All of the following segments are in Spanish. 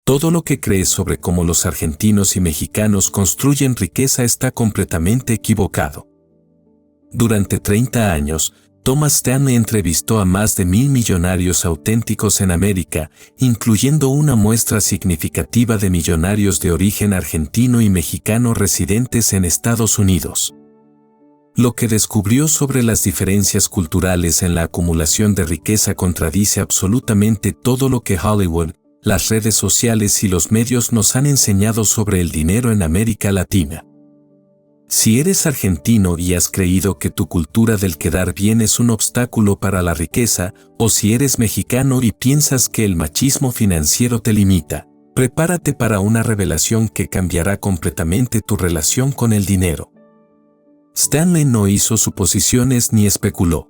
Todo lo que crees sobre cómo los argentinos y mexicanos construyen riqueza está completamente equivocado. Durante 30 años, Thomas Stanley entrevistó a más de 1000 millonarios auténticos en América, incluyendo una muestra significativa de millonarios de origen argentino y mexicano residentes en Estados Unidos. Lo que descubrió sobre las diferencias culturales en la acumulación de riqueza contradice absolutamente todo lo que Hollywood, las redes sociales y los medios nos han enseñado sobre el dinero en América Latina. Si eres argentino y has creído que tu cultura del quedar bien es un obstáculo para la riqueza, o si eres mexicano y piensas que el machismo financiero te limita, prepárate para una revelación que cambiará completamente tu relación con el dinero. Stanley no hizo suposiciones ni especuló.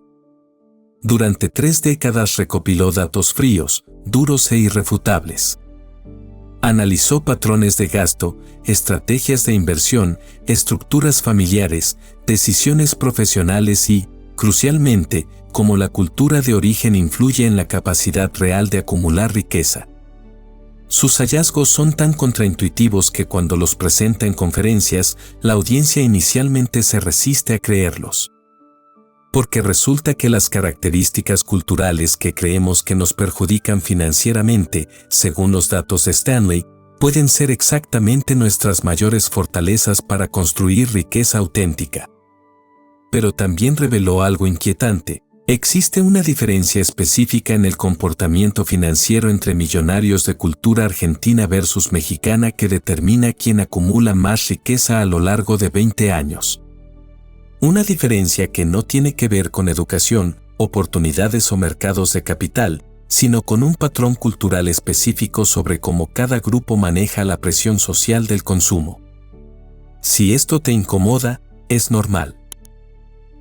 Durante 3 décadas recopiló datos fríos, duros e irrefutables. Analizó patrones de gasto, estrategias de inversión, estructuras familiares, decisiones profesionales y, crucialmente, cómo la cultura de origen influye en la capacidad real de acumular riqueza. Sus hallazgos son tan contraintuitivos que cuando los presenta en conferencias, la audiencia inicialmente se resiste a creerlos. Porque resulta que las características culturales que creemos que nos perjudican financieramente, según los datos de Stanley, pueden ser exactamente nuestras mayores fortalezas para construir riqueza auténtica. Pero también reveló algo inquietante. Existe una diferencia específica en el comportamiento financiero entre millonarios de cultura argentina versus mexicana que determina quién acumula más riqueza a lo largo de 20 años. Una diferencia que no tiene que ver con educación, oportunidades o mercados de capital, sino con un patrón cultural específico sobre cómo cada grupo maneja la presión social del consumo. Si esto te incomoda, es normal.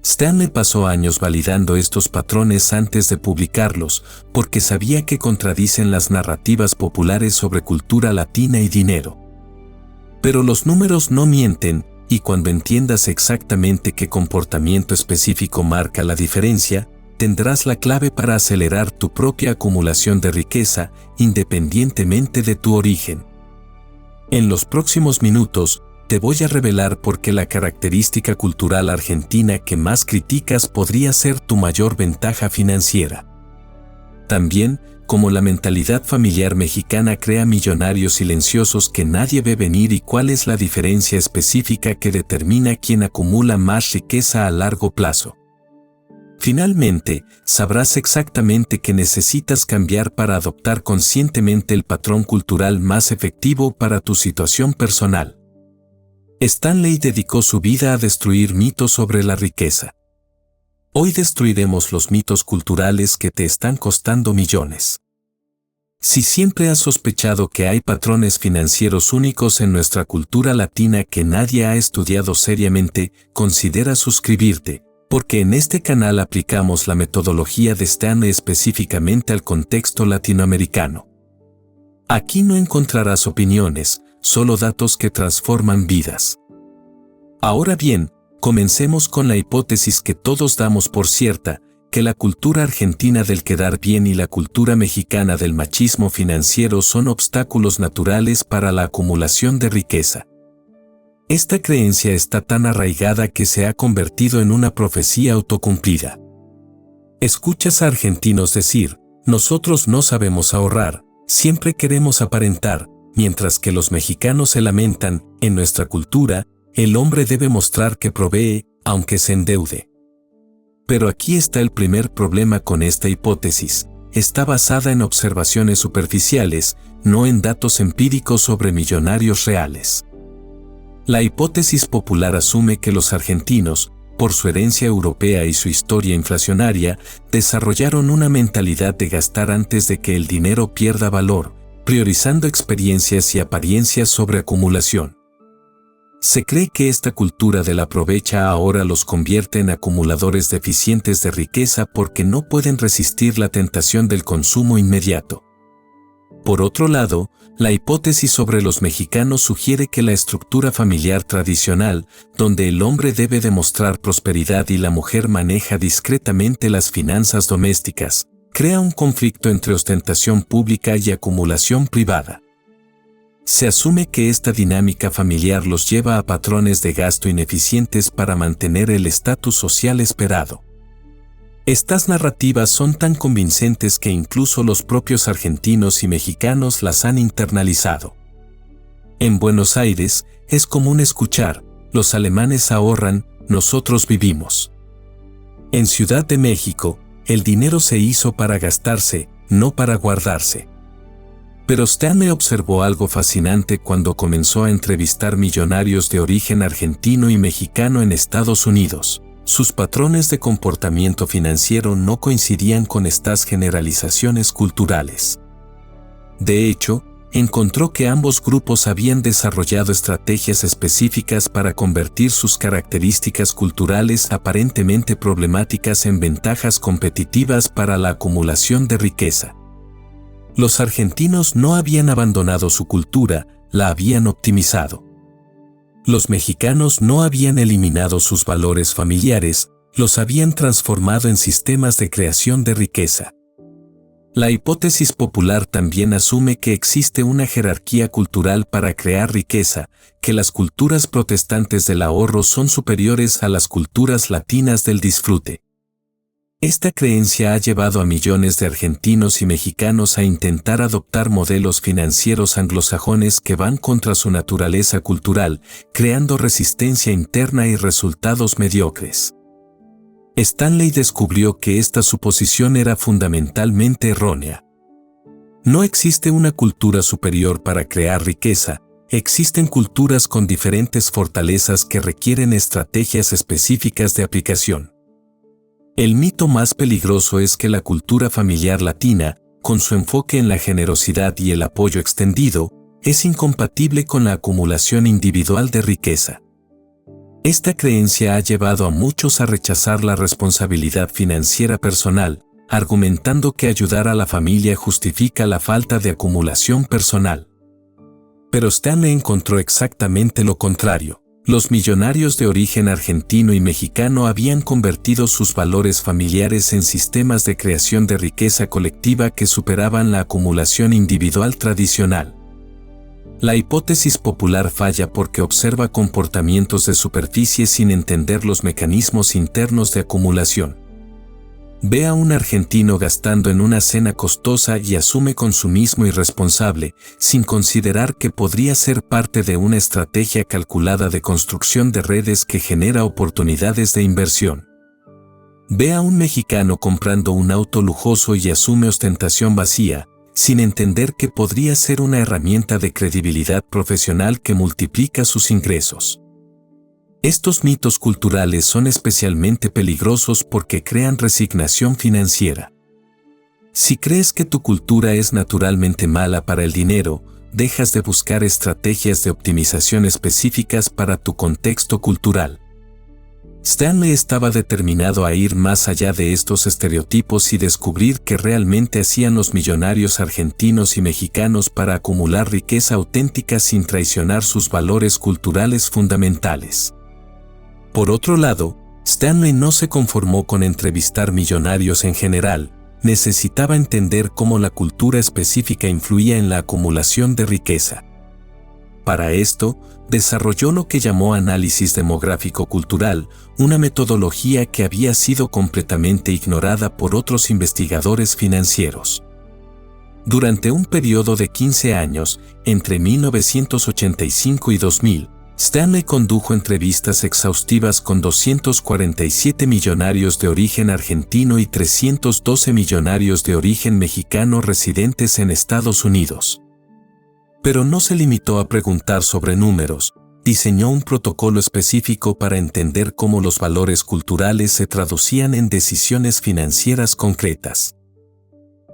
Stanley pasó años validando estos patrones antes de publicarlos, porque sabía que contradicen las narrativas populares sobre cultura latina y dinero. Pero los números no mienten, y cuando entiendas exactamente qué comportamiento específico marca la diferencia, tendrás la clave para acelerar tu propia acumulación de riqueza, independientemente de tu origen. En los próximos minutos, te voy a revelar por qué la característica cultural argentina que más criticas podría ser tu mayor ventaja financiera. También, cómo la mentalidad familiar mexicana crea millonarios silenciosos que nadie ve venir y cuál es la diferencia específica que determina quién acumula más riqueza a largo plazo. Finalmente, sabrás exactamente qué necesitas cambiar para adoptar conscientemente el patrón cultural más efectivo para tu situación personal. Stanley dedicó su vida a destruir mitos sobre la riqueza. Hoy destruiremos los mitos culturales que te están costando millones. Si siempre has sospechado que hay patrones financieros únicos en nuestra cultura latina que nadie ha estudiado seriamente, considera suscribirte, porque en este canal aplicamos la metodología de Stanley específicamente al contexto latinoamericano. Aquí no encontrarás opiniones, solo datos que transforman vidas. Ahora bien, comencemos con la hipótesis que todos damos por cierta, que la cultura argentina del quedar bien y la cultura mexicana del machismo financiero son obstáculos naturales para la acumulación de riqueza. Esta creencia está tan arraigada que se ha convertido en una profecía autocumplida. Escuchas a argentinos decir, nosotros no sabemos ahorrar, siempre queremos aparentar, mientras que los mexicanos se lamentan, en nuestra cultura, el hombre debe mostrar que provee, aunque se endeude. Pero aquí está el primer problema con esta hipótesis. Está basada en observaciones superficiales, no en datos empíricos sobre millonarios reales. La hipótesis popular asume que los argentinos, por su herencia europea y su historia inflacionaria, desarrollaron una mentalidad de gastar antes de que el dinero pierda valor, priorizando experiencias y apariencias sobre acumulación. Se cree que esta cultura del aprovecha ahora los convierte en acumuladores deficientes de riqueza porque no pueden resistir la tentación del consumo inmediato. Por otro lado, la hipótesis sobre los mexicanos sugiere que la estructura familiar tradicional, donde el hombre debe demostrar prosperidad y la mujer maneja discretamente las finanzas domésticas, crea un conflicto entre ostentación pública y acumulación privada. Se asume que esta dinámica familiar los lleva a patrones de gasto ineficientes para mantener el estatus social esperado. Estas narrativas son tan convincentes que incluso los propios argentinos y mexicanos las han internalizado. En Buenos Aires, es común escuchar: los alemanes ahorran, nosotros vivimos. En Ciudad de México, el dinero se hizo para gastarse, no para guardarse. Pero Stanley observó algo fascinante cuando comenzó a entrevistar millonarios de origen argentino y mexicano en Estados Unidos. Sus patrones de comportamiento financiero no coincidían con estas generalizaciones culturales. De hecho, encontró que ambos grupos habían desarrollado estrategias específicas para convertir sus características culturales aparentemente problemáticas en ventajas competitivas para la acumulación de riqueza. Los argentinos no habían abandonado su cultura, la habían optimizado. Los mexicanos no habían eliminado sus valores familiares, los habían transformado en sistemas de creación de riqueza. La hipótesis popular también asume que existe una jerarquía cultural para crear riqueza, que las culturas protestantes del ahorro son superiores a las culturas latinas del disfrute. Esta creencia ha llevado a millones de argentinos y mexicanos a intentar adoptar modelos financieros anglosajones que van contra su naturaleza cultural, creando resistencia interna y resultados mediocres. Stanley descubrió que esta suposición era fundamentalmente errónea. No existe una cultura superior para crear riqueza, existen culturas con diferentes fortalezas que requieren estrategias específicas de aplicación. El mito más peligroso es que la cultura familiar latina, con su enfoque en la generosidad y el apoyo extendido, es incompatible con la acumulación individual de riqueza. Esta creencia ha llevado a muchos a rechazar la responsabilidad financiera personal, argumentando que ayudar a la familia justifica la falta de acumulación personal. Pero Stanley encontró exactamente lo contrario. Los millonarios de origen argentino y mexicano habían convertido sus valores familiares en sistemas de creación de riqueza colectiva que superaban la acumulación individual tradicional. La hipótesis popular falla porque observa comportamientos de superficie sin entender los mecanismos internos de acumulación. Ve a un argentino gastando en una cena costosa y asume consumismo irresponsable, sin considerar que podría ser parte de una estrategia calculada de construcción de redes que genera oportunidades de inversión. Ve a un mexicano comprando un auto lujoso y asume ostentación vacía, sin entender que podría ser una herramienta de credibilidad profesional que multiplica sus ingresos. Estos mitos culturales son especialmente peligrosos porque crean resignación financiera. Si crees que tu cultura es naturalmente mala para el dinero, dejas de buscar estrategias de optimización específicas para tu contexto cultural. Stanley estaba determinado a ir más allá de estos estereotipos y descubrir qué realmente hacían los millonarios argentinos y mexicanos para acumular riqueza auténtica sin traicionar sus valores culturales fundamentales. Por otro lado, Stanley no se conformó con entrevistar millonarios en general, necesitaba entender cómo la cultura específica influía en la acumulación de riqueza. Para esto, desarrolló lo que llamó análisis demográfico-cultural, una metodología que había sido completamente ignorada por otros investigadores financieros. Durante un periodo de 15 años, entre 1985 y 2000, Stanley condujo entrevistas exhaustivas con 247 millonarios de origen argentino y 312 millonarios de origen mexicano residentes en Estados Unidos. Pero no se limitó a preguntar sobre números, diseñó un protocolo específico para entender cómo los valores culturales se traducían en decisiones financieras concretas.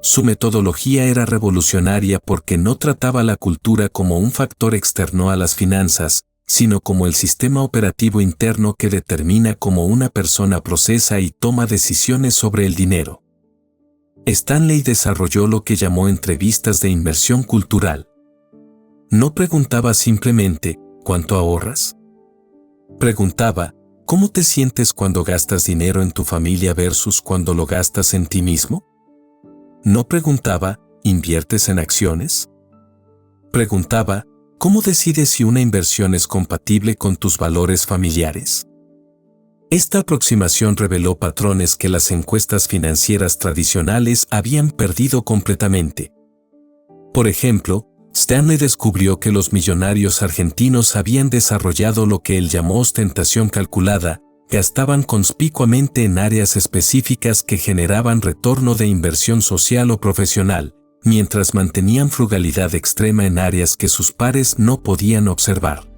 Su metodología era revolucionaria porque no trataba la cultura como un factor externo a las finanzas, sino como el sistema operativo interno que determina cómo una persona procesa y toma decisiones sobre el dinero. Stanley desarrolló lo que llamó entrevistas de inversión cultural. No preguntaba simplemente, ¿cuánto ahorras? Preguntaba, ¿cómo te sientes cuando gastas dinero en tu familia versus cuando lo gastas en ti mismo? No preguntaba, ¿inviertes en acciones? Preguntaba, ¿Cómo decides si una inversión es compatible con tus valores familiares? Esta aproximación reveló patrones que las encuestas financieras tradicionales habían perdido completamente. Por ejemplo, Stanley descubrió que los millonarios argentinos habían desarrollado lo que él llamó ostentación calculada, gastaban conspicuamente en áreas específicas que generaban retorno de inversión social o profesional, mientras mantenían frugalidad extrema en áreas que sus pares no podían observar.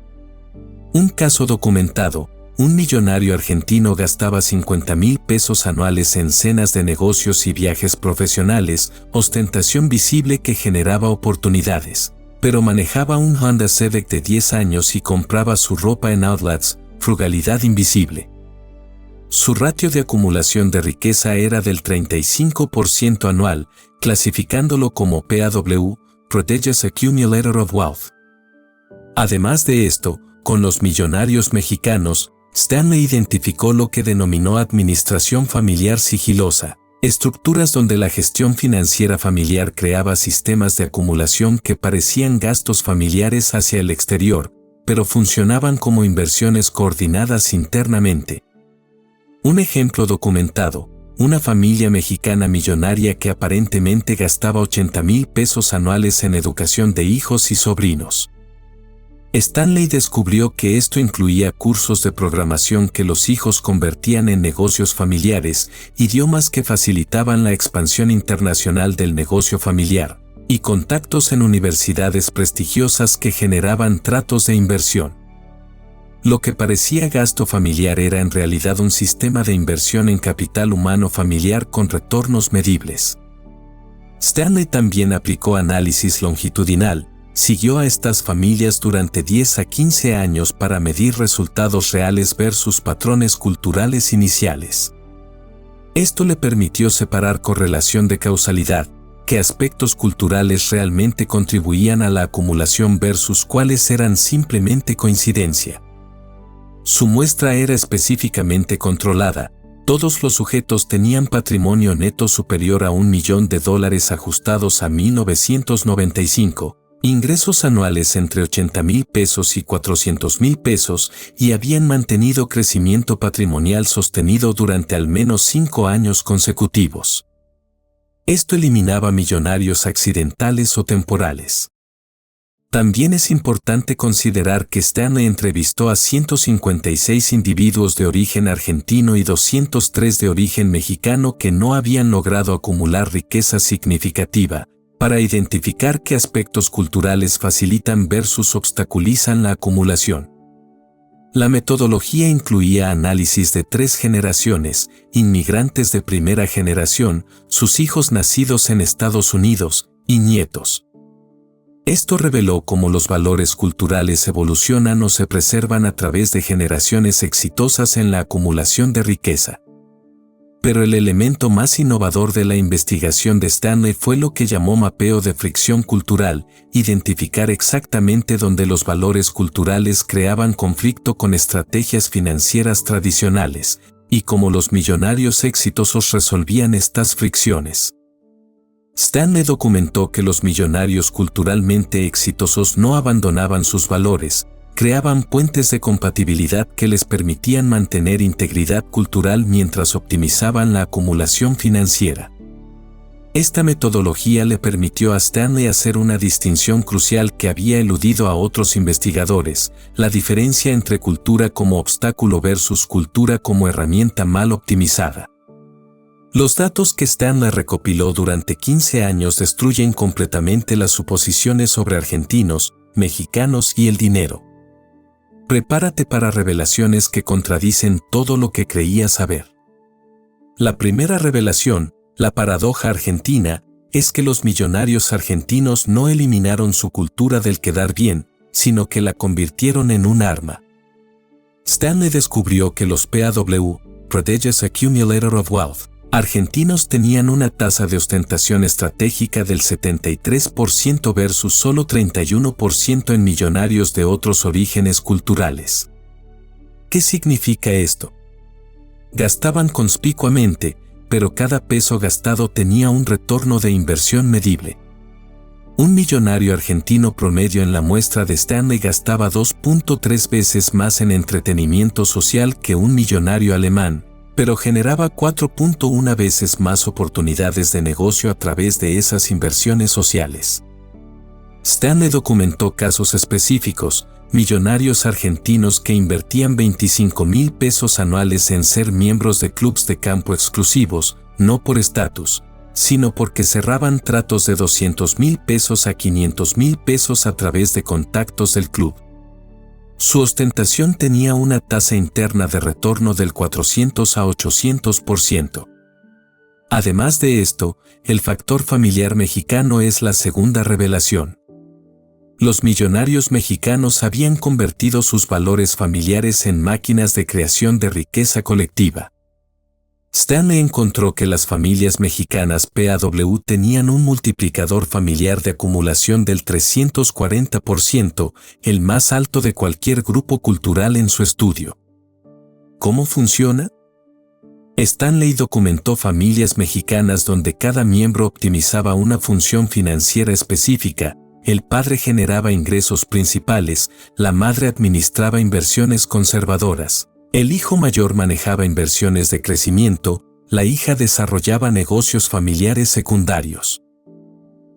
Un caso documentado: un millonario argentino gastaba 50,000 pesos anuales en cenas de negocios y viajes profesionales, ostentación visible que generaba oportunidades, pero manejaba un Honda Civic de 10 años y compraba su ropa en outlets, frugalidad invisible. Su ratio de acumulación de riqueza era del 35% anual, clasificándolo como PAW, Prodigious Accumulator of Wealth. Además de esto, con los millonarios mexicanos, Stanley identificó lo que denominó administración familiar sigilosa, estructuras donde la gestión financiera familiar creaba sistemas de acumulación que parecían gastos familiares hacia el exterior, pero funcionaban como inversiones coordinadas internamente. Un ejemplo documentado: una familia mexicana millonaria que aparentemente gastaba 80,000 pesos anuales en educación de hijos y sobrinos. Stanley descubrió que esto incluía cursos de programación que los hijos convertían en negocios familiares, idiomas que facilitaban la expansión internacional del negocio familiar, y contactos en universidades prestigiosas que generaban tratos de inversión. Lo que parecía gasto familiar era en realidad un sistema de inversión en capital humano familiar con retornos medibles. Stanley también aplicó análisis longitudinal. Siguió a estas familias durante 10 a 15 años para medir resultados reales versus patrones culturales iniciales. Esto le permitió separar correlación de causalidad, qué aspectos culturales realmente contribuían a la acumulación versus cuáles eran simplemente coincidencia. Su muestra era específicamente controlada. Todos los sujetos tenían patrimonio neto superior a $1 millón ajustados a 1995. Ingresos anuales entre 80,000 pesos y 400,000 pesos y habían mantenido crecimiento patrimonial sostenido durante al menos 5 años consecutivos. Esto eliminaba millonarios accidentales o temporales. También es importante considerar que Stanley entrevistó a 156 individuos de origen argentino y 203 de origen mexicano que no habían logrado acumular riqueza significativa, para identificar qué aspectos culturales facilitan versus obstaculizan la acumulación. La metodología incluía análisis de 3 generaciones: inmigrantes de primera generación, sus hijos nacidos en Estados Unidos, y nietos. Esto reveló cómo los valores culturales evolucionan o se preservan a través de generaciones exitosas en la acumulación de riqueza. Pero el elemento más innovador de la investigación de Stanley fue lo que llamó mapeo de fricción cultural, identificar exactamente dónde los valores culturales creaban conflicto con estrategias financieras tradicionales, y cómo los millonarios exitosos resolvían estas fricciones. Stanley documentó que los millonarios culturalmente exitosos no abandonaban sus valores, creaban puentes de compatibilidad que les permitían mantener integridad cultural mientras optimizaban la acumulación financiera. Esta metodología le permitió a Stanley hacer una distinción crucial que había eludido a otros investigadores: la diferencia entre cultura como obstáculo versus cultura como herramienta mal optimizada. Los datos que Stanley recopiló durante 15 años destruyen completamente las suposiciones sobre argentinos, mexicanos y el dinero. Prepárate para revelaciones que contradicen todo lo que creías saber. La primera revelación, la paradoja argentina, es que los millonarios argentinos no eliminaron su cultura del quedar bien, sino que la convirtieron en un arma. Stanley descubrió que los PAW, Prodigious Accumulator of Wealth, argentinos tenían una tasa de ostentación estratégica del 73% versus solo 31% en millonarios de otros orígenes culturales. ¿Qué significa esto? Gastaban conspicuamente, pero cada peso gastado tenía un retorno de inversión medible. Un millonario argentino promedio en la muestra de Stanley gastaba 2.3 veces más en entretenimiento social que un millonario alemán, pero generaba 4.1 veces más oportunidades de negocio a través de esas inversiones sociales. Stanley documentó casos específicos, millonarios argentinos que invertían 25.000 pesos anuales en ser miembros de clubes de campo exclusivos, no por estatus, sino porque cerraban tratos de 200.000 pesos a 500.000 pesos a través de contactos del club. Su ostentación tenía una tasa interna de retorno del 400 a 800%. Además de esto, el factor familiar mexicano es la segunda revelación. Los millonarios mexicanos habían convertido sus valores familiares en máquinas de creación de riqueza colectiva. Stanley encontró que las familias mexicanas PAW tenían un multiplicador familiar de acumulación del 340%, el más alto de cualquier grupo cultural en su estudio. ¿Cómo funciona? Stanley documentó familias mexicanas donde cada miembro optimizaba una función financiera específica. El padre generaba ingresos principales, la madre administraba inversiones conservadoras. El hijo mayor manejaba inversiones de crecimiento, la hija desarrollaba negocios familiares secundarios.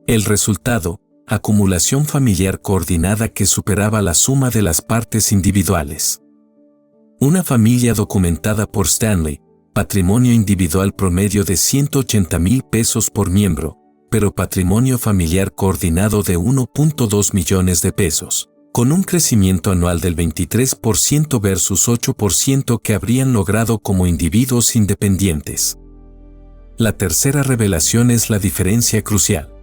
El resultado, acumulación familiar coordinada que superaba la suma de las partes individuales. Una familia documentada por Stanley, patrimonio individual promedio de 180.000 pesos por miembro, pero patrimonio familiar coordinado de 1.2 millones de pesos. Con un crecimiento anual del 23% versus 8% que habrían logrado como individuos independientes. La tercera revelación es la diferencia crucial.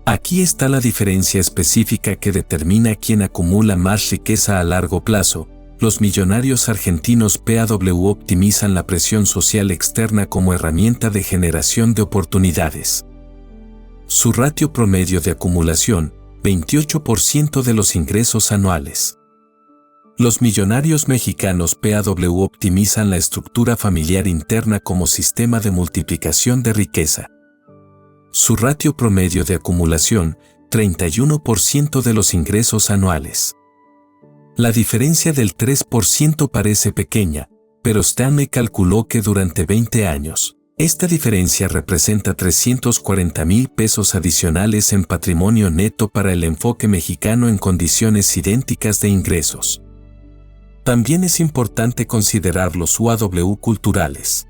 Aquí está la diferencia específica que determina quién acumula más riqueza a largo plazo. Los millonarios argentinos PAW optimizan la presión social externa como herramienta de generación de oportunidades. Su ratio promedio de acumulación, 28% de los ingresos anuales. Los millonarios mexicanos PAW optimizan la estructura familiar interna como sistema de multiplicación de riqueza. Su ratio promedio de acumulación, 31% de los ingresos anuales. La diferencia del 3% parece pequeña, pero Stanley calculó que durante 20 años, esta diferencia representa 340.000 pesos adicionales en patrimonio neto para el enfoque mexicano en condiciones idénticas de ingresos. También es importante considerar los UAW culturales.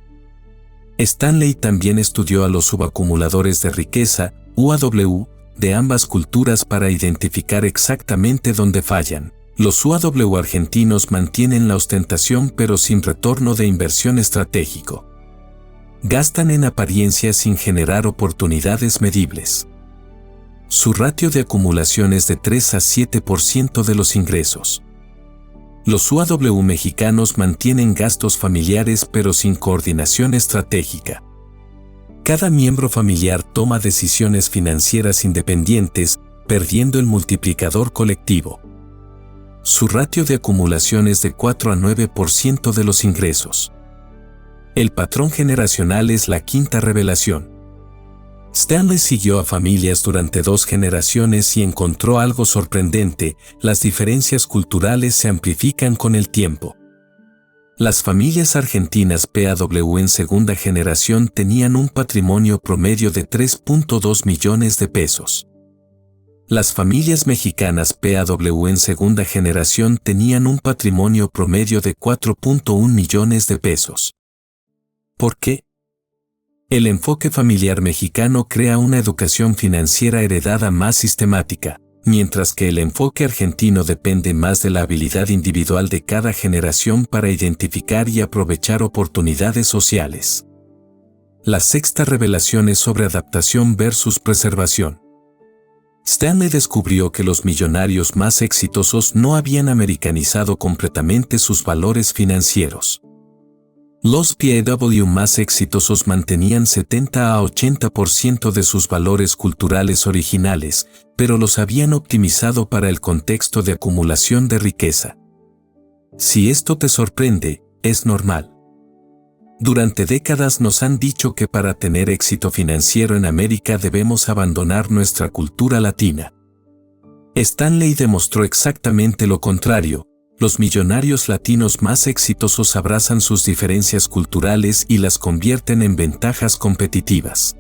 Stanley también estudió a los subacumuladores de riqueza, UAW, de ambas culturas para identificar exactamente dónde fallan. Los UAW argentinos mantienen la ostentación pero sin retorno de inversión estratégico. Gastan en apariencia sin generar oportunidades medibles. Su ratio de acumulación es de 3 a 7% de los ingresos. Los UAW mexicanos mantienen gastos familiares pero sin coordinación estratégica. Cada miembro familiar toma decisiones financieras independientes, perdiendo el multiplicador colectivo. Su ratio de acumulación es de 4 a 9% de los ingresos. El patrón generacional es la quinta revelación. Stanley siguió a familias durante 2 generaciones y encontró algo sorprendente: las diferencias culturales se amplifican con el tiempo. Las familias argentinas PAW en segunda generación tenían un patrimonio promedio de 3.2 millones de pesos. Las familias mexicanas PAW en segunda generación tenían un patrimonio promedio de 4.1 millones de pesos. ¿Por qué? El enfoque familiar mexicano crea una educación financiera heredada más sistemática, mientras que el enfoque argentino depende más de la habilidad individual de cada generación para identificar y aprovechar oportunidades sociales. La sexta revelación es sobre adaptación versus preservación. Stanley descubrió que los millonarios más exitosos no habían americanizado completamente sus valores financieros. Los PAW más exitosos mantenían 70 a 80% de sus valores culturales originales, pero los habían optimizado para el contexto de acumulación de riqueza. Si esto te sorprende, es normal. Durante décadas nos han dicho que para tener éxito financiero en América debemos abandonar nuestra cultura latina. Stanley demostró exactamente lo contrario. Los millonarios latinos más exitosos abrazan sus diferencias culturales y las convierten en ventajas competitivas.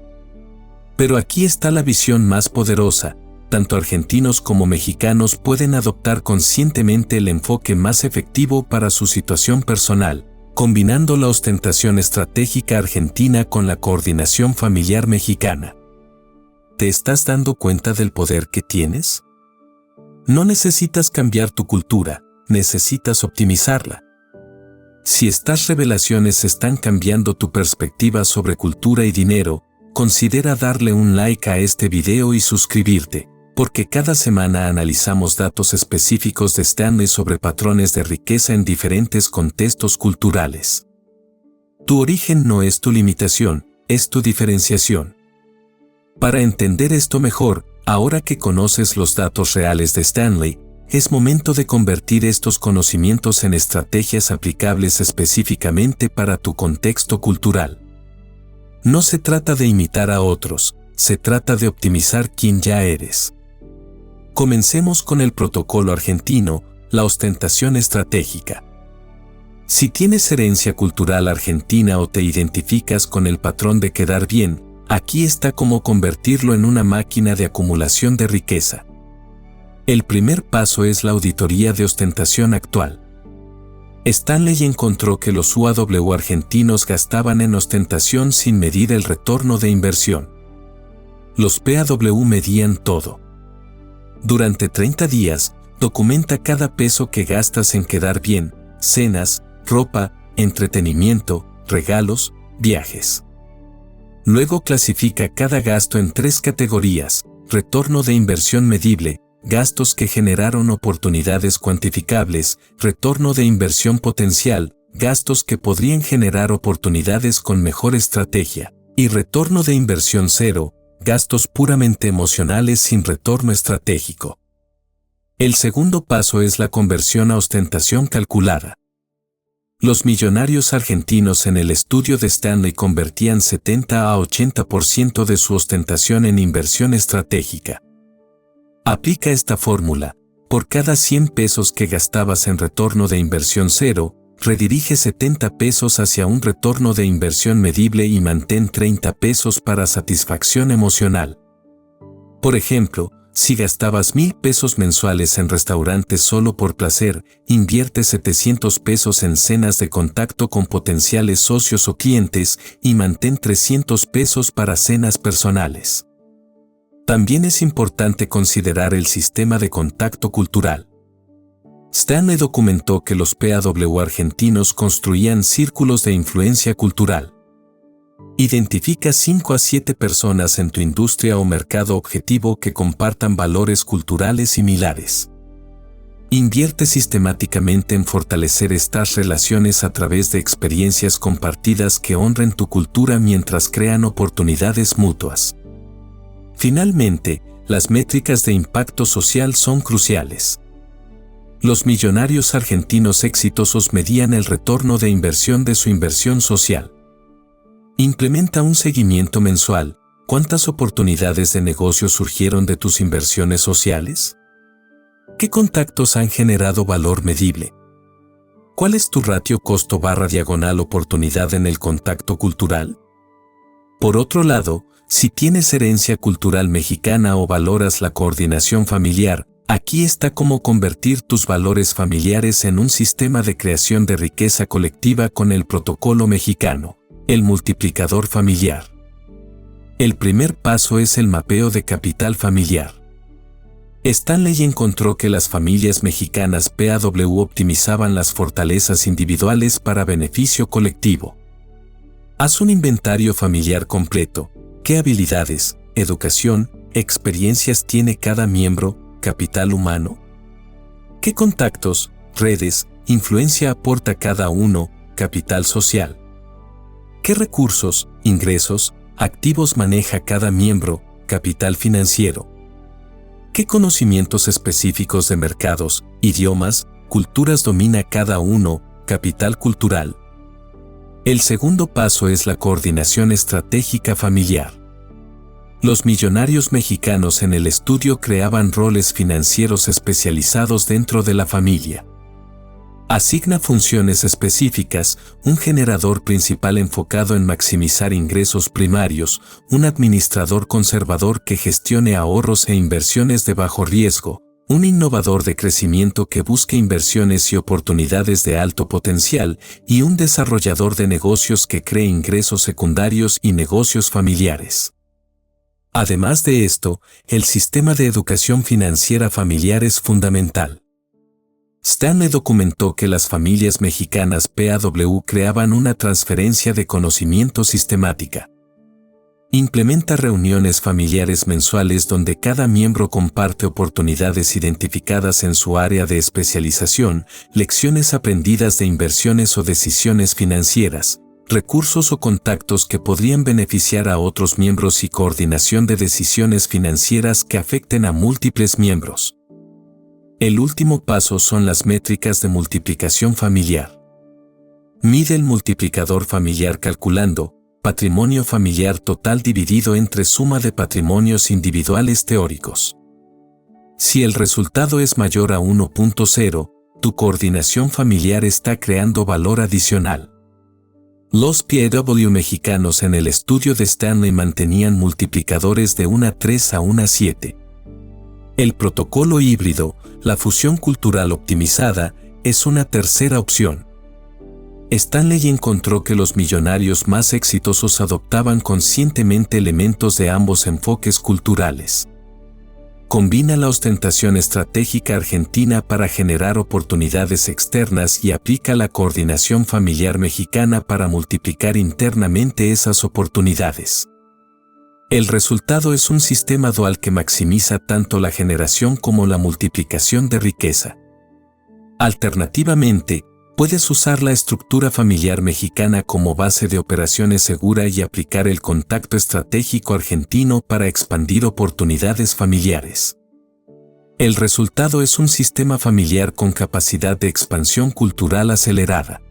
Pero aquí está la visión más poderosa. Tanto argentinos como mexicanos pueden adoptar conscientemente el enfoque más efectivo para su situación personal, combinando la ostentación estratégica argentina con la coordinación familiar mexicana. ¿Te estás dando cuenta del poder que tienes? No necesitas cambiar tu cultura, necesitas optimizarla. Si estas revelaciones están cambiando tu perspectiva sobre cultura y dinero, considera darle un like a este video y suscribirte, porque cada semana analizamos datos específicos de Stanley sobre patrones de riqueza en diferentes contextos culturales. Tu origen no es tu limitación, es tu diferenciación. Para entender esto mejor, ahora que conoces los datos reales de Stanley, es momento de convertir estos conocimientos en estrategias aplicables específicamente para tu contexto cultural. No se trata de imitar a otros, se trata de optimizar quién ya eres. Comencemos con el protocolo argentino, la ostentación estratégica. Si tienes herencia cultural argentina o te identificas con el patrón de quedar bien, aquí está cómo convertirlo en una máquina de acumulación de riqueza. El primer paso es la auditoría de ostentación actual. Stanley encontró que los UAW argentinos gastaban en ostentación sin medir el retorno de inversión. Los PAW medían todo. Durante 30 días, documenta cada peso que gastas en quedar bien, cenas, ropa, entretenimiento, regalos, viajes. Luego clasifica cada gasto en 3 categorías: retorno de inversión medible, gastos que generaron oportunidades cuantificables, retorno de inversión potencial, gastos que podrían generar oportunidades con mejor estrategia, y retorno de inversión cero, gastos puramente emocionales sin retorno estratégico. El segundo paso es la conversión a ostentación calculada. Los millonarios argentinos en el estudio de Stanley convertían 70 a 80% de su ostentación en inversión estratégica. Aplica esta fórmula: por cada 100 pesos que gastabas en retorno de inversión cero, redirige 70 pesos hacia un retorno de inversión medible y mantén 30 pesos para satisfacción emocional. Por ejemplo, si gastabas 1,000 pesos mensuales en restaurantes solo por placer, invierte 700 pesos en cenas de contacto con potenciales socios o clientes y mantén 300 pesos para cenas personales. También es importante considerar el sistema de contacto cultural. Stanley documentó que los PAW argentinos construían círculos de influencia cultural. Identifica 5 a 7 personas en tu industria o mercado objetivo que compartan valores culturales similares. Invierte sistemáticamente en fortalecer estas relaciones a través de experiencias compartidas que honren tu cultura mientras crean oportunidades mutuas. Finalmente, las métricas de impacto social son cruciales. Los millonarios argentinos exitosos medían el retorno de inversión de su inversión social. Implementa un seguimiento mensual. ¿Cuántas oportunidades de negocio surgieron de tus inversiones sociales? ¿Qué contactos han generado valor medible? ¿Cuál es tu ratio costo/oportunidad en el contacto cultural? Por otro lado, si tienes herencia cultural mexicana o valoras la coordinación familiar, aquí está cómo convertir tus valores familiares en un sistema de creación de riqueza colectiva con el protocolo mexicano, el multiplicador familiar. El primer paso es el mapeo de capital familiar. Stanley encontró que las familias mexicanas PAW optimizaban las fortalezas individuales para beneficio colectivo. Haz un inventario familiar completo. ¿Qué habilidades, educación, experiencias tiene cada miembro? ¿Capital humano? ¿Qué contactos, redes, influencia aporta cada uno? ¿Capital social? ¿Qué recursos, ingresos, activos maneja cada miembro? ¿Capital financiero? ¿Qué conocimientos específicos de mercados, idiomas, culturas domina cada uno? ¿Capital cultural? El segundo paso es la coordinación estratégica familiar. Los millonarios mexicanos en el estudio creaban roles financieros especializados dentro de la familia. Asigna funciones específicas, un generador principal enfocado en maximizar ingresos primarios, un administrador conservador que gestione ahorros e inversiones de bajo riesgo, un innovador de crecimiento que busque inversiones y oportunidades de alto potencial, y un desarrollador de negocios que cree ingresos secundarios y negocios familiares. Además de esto, el sistema de educación financiera familiar es fundamental. Stanley documentó que las familias mexicanas PAW creaban una transferencia de conocimiento sistemática. Implementa reuniones familiares mensuales donde cada miembro comparte oportunidades identificadas en su área de especialización, lecciones aprendidas de inversiones o decisiones financieras, recursos o contactos que podrían beneficiar a otros miembros y coordinación de decisiones financieras que afecten a múltiples miembros. El último paso son las métricas de multiplicación familiar. Mide el multiplicador familiar calculando patrimonio familiar total dividido entre suma de patrimonios individuales teóricos. Si el resultado es mayor a 1.0, tu coordinación familiar está creando valor adicional. Los PAW mexicanos en el estudio de Stanley mantenían multiplicadores de 1:3 a 1:7. El protocolo híbrido, la fusión cultural optimizada, es una tercera opción. Stanley encontró que los millonarios más exitosos adoptaban conscientemente elementos de ambos enfoques culturales. Combina la ostentación estratégica argentina para generar oportunidades externas y aplica la coordinación familiar mexicana para multiplicar internamente esas oportunidades. El resultado es un sistema dual que maximiza tanto la generación como la multiplicación de riqueza. Alternativamente, puedes usar la estructura familiar mexicana como base de operaciones segura y aplicar el contacto estratégico argentino para expandir oportunidades familiares. El resultado es un sistema familiar con capacidad de expansión cultural acelerada.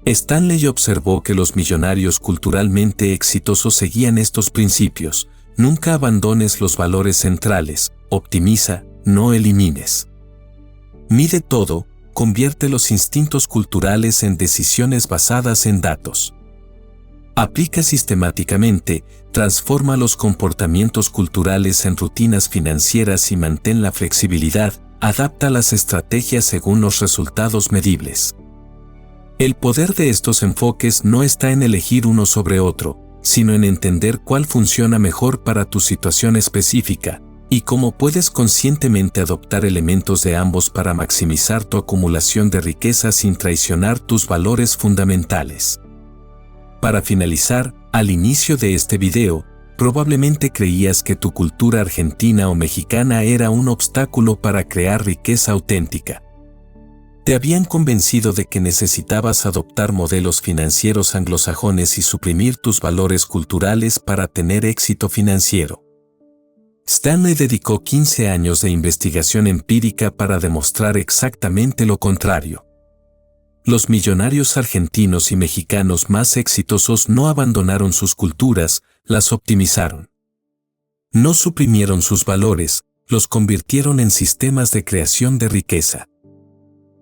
Stanley observó que los millonarios culturalmente exitosos seguían estos principios: nunca abandones los valores centrales, optimiza, no elimines. Mide todo, convierte los instintos culturales en decisiones basadas en datos. Aplica sistemáticamente, transforma los comportamientos culturales en rutinas financieras y mantén la flexibilidad, adapta las estrategias según los resultados medibles. El poder de estos enfoques no está en elegir uno sobre otro, sino en entender cuál funciona mejor para tu situación específica, y cómo puedes conscientemente adoptar elementos de ambos para maximizar tu acumulación de riqueza sin traicionar tus valores fundamentales. Para finalizar, al inicio de este video, probablemente creías que tu cultura argentina o mexicana era un obstáculo para crear riqueza auténtica. Te habían convencido de que necesitabas adoptar modelos financieros anglosajones y suprimir tus valores culturales para tener éxito financiero. Stanley dedicó 15 años de investigación empírica para demostrar exactamente lo contrario. Los millonarios argentinos y mexicanos más exitosos no abandonaron sus culturas, las optimizaron. No suprimieron sus valores, los convirtieron en sistemas de creación de riqueza.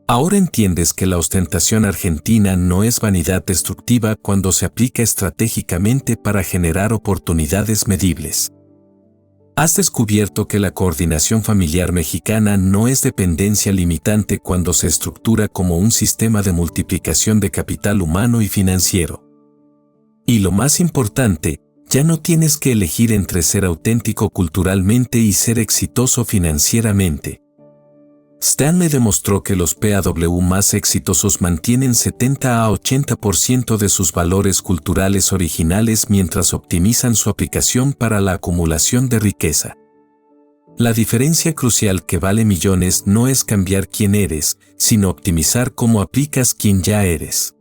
Ahora entiendes que la ostentación argentina no es vanidad destructiva cuando se aplica estratégicamente para generar oportunidades medibles. Has descubierto que la coordinación familiar mexicana no es dependencia limitante cuando se estructura como un sistema de multiplicación de capital humano y financiero. Y lo más importante, ya no tienes que elegir entre ser auténtico culturalmente y ser exitoso financieramente. Stanley demostró que los PAW más exitosos mantienen 70 a 80% de sus valores culturales originales mientras optimizan su aplicación para la acumulación de riqueza. La diferencia crucial que vale millones no es cambiar quién eres, sino optimizar cómo aplicas quien ya eres.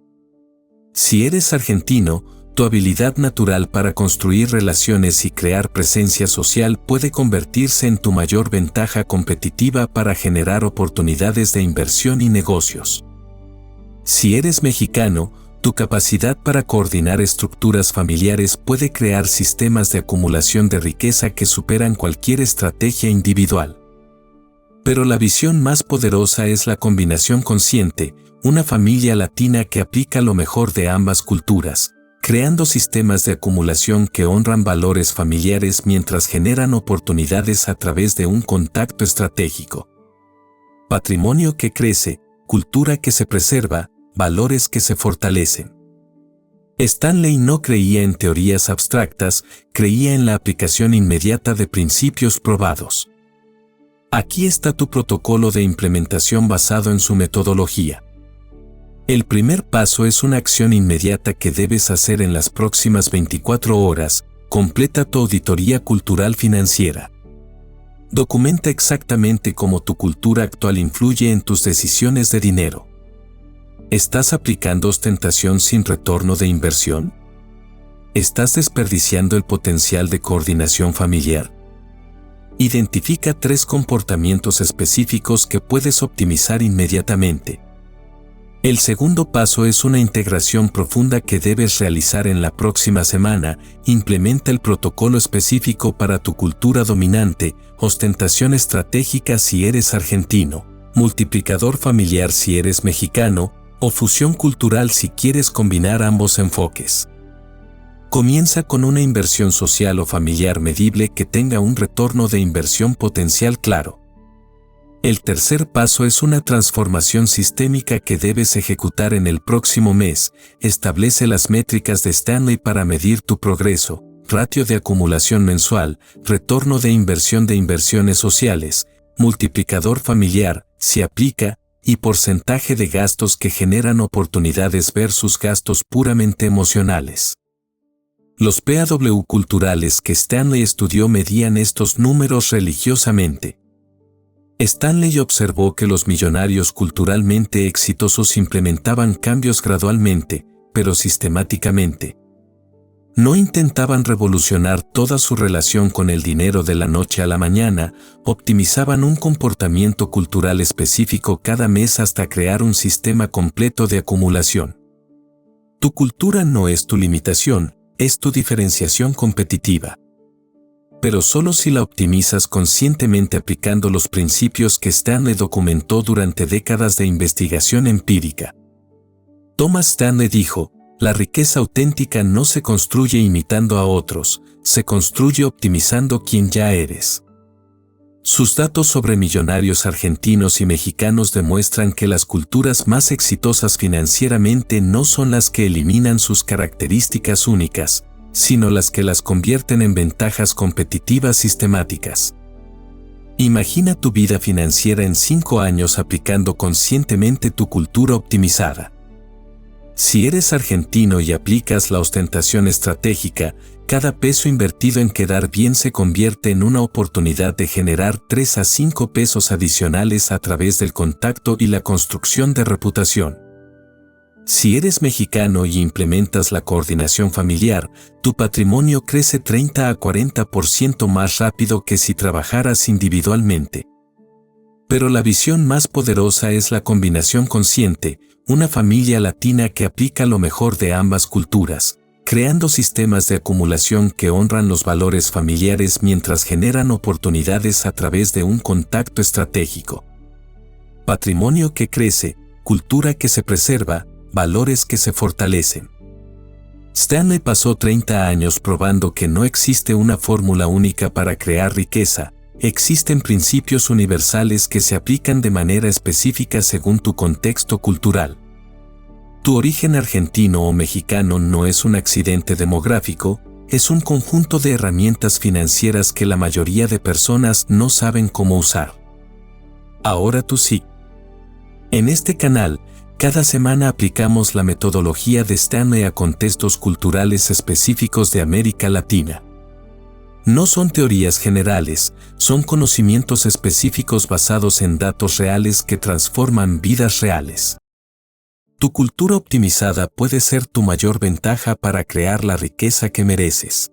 Si eres argentino, tu habilidad natural para construir relaciones y crear presencia social puede convertirse en tu mayor ventaja competitiva para generar oportunidades de inversión y negocios. Si eres mexicano, Tu capacidad para coordinar estructuras familiares puede crear sistemas de acumulación de riqueza que superan cualquier estrategia individual. Pero la visión más poderosa es la combinación consciente, una familia latina que aplica lo mejor de ambas culturas, creando sistemas de acumulación que honran valores familiares mientras generan oportunidades a través de un contacto estratégico. Patrimonio que crece, cultura que se preserva, valores que se fortalecen. Stanley no creía en teorías abstractas, creía en la aplicación inmediata de principios probados. Aquí está tu protocolo de implementación basado en su metodología. El primer paso es una acción inmediata que debes hacer en las próximas 24 horas. Completa tu auditoría cultural financiera. Documenta exactamente cómo tu cultura actual influye en tus decisiones de dinero. ¿Estás aplicando ostentación sin retorno de inversión? ¿Estás desperdiciando el potencial de coordinación familiar? Identifica 3 comportamientos específicos que puedes optimizar inmediatamente. El segundo paso es una integración profunda que debes realizar en la próxima semana. Implementa el protocolo específico para tu cultura dominante, ostentación estratégica si eres argentino, multiplicador familiar si eres mexicano, o fusión cultural si quieres combinar ambos enfoques. Comienza con una inversión social o familiar medible que tenga un retorno de inversión potencial claro. El tercer paso es una transformación sistémica que debes ejecutar en el próximo mes. Establece las métricas de Stanley para medir tu progreso, ratio de acumulación mensual, retorno de inversiones sociales, multiplicador familiar, si aplica, y porcentaje de gastos que generan oportunidades versus gastos puramente emocionales. Los PAW culturales que Stanley estudió medían estos números religiosamente. Stanley observó que los millonarios culturalmente exitosos implementaban cambios gradualmente, pero sistemáticamente. No intentaban revolucionar toda su relación con el dinero de la noche a la mañana, optimizaban un comportamiento cultural específico cada mes hasta crear un sistema completo de acumulación. Tu cultura no es tu limitación, es tu diferenciación competitiva. Pero solo si la optimizas conscientemente aplicando los principios que Stanley documentó durante décadas de investigación empírica. Thomas Stanley dijo: la riqueza auténtica no se construye imitando a otros, se construye optimizando quien ya eres. Sus datos sobre millonarios argentinos y mexicanos demuestran que las culturas más exitosas financieramente no son las que eliminan sus características únicas, sino las que las convierten en ventajas competitivas sistemáticas. Imagina tu vida financiera en 5 años aplicando conscientemente tu cultura optimizada. Si eres argentino y aplicas la ostentación estratégica, cada peso invertido en quedar bien se convierte en una oportunidad de generar 3 a 5 pesos adicionales a través del contacto y la construcción de reputación. Si eres mexicano y implementas la coordinación familiar, tu patrimonio crece 30 a 40% más rápido que si trabajaras individualmente. Pero la visión más poderosa es la combinación consciente, una familia latina que aplica lo mejor de ambas culturas, creando sistemas de acumulación que honran los valores familiares mientras generan oportunidades a través de un contacto estratégico. Patrimonio que crece, cultura que se preserva, valores que se fortalecen. Stanley pasó 30 años probando que no existe una fórmula única para crear riqueza. Existen principios universales que se aplican de manera específica según tu contexto cultural. Tu origen argentino o mexicano no es un accidente demográfico, es un conjunto de herramientas financieras que la mayoría de personas no saben cómo usar. Ahora tú sí. En este canal, cada semana aplicamos la metodología de Stanley a contextos culturales específicos de América Latina. No son teorías generales, son conocimientos específicos basados en datos reales que transforman vidas reales. Tu cultura optimizada puede ser tu mayor ventaja para crear la riqueza que mereces.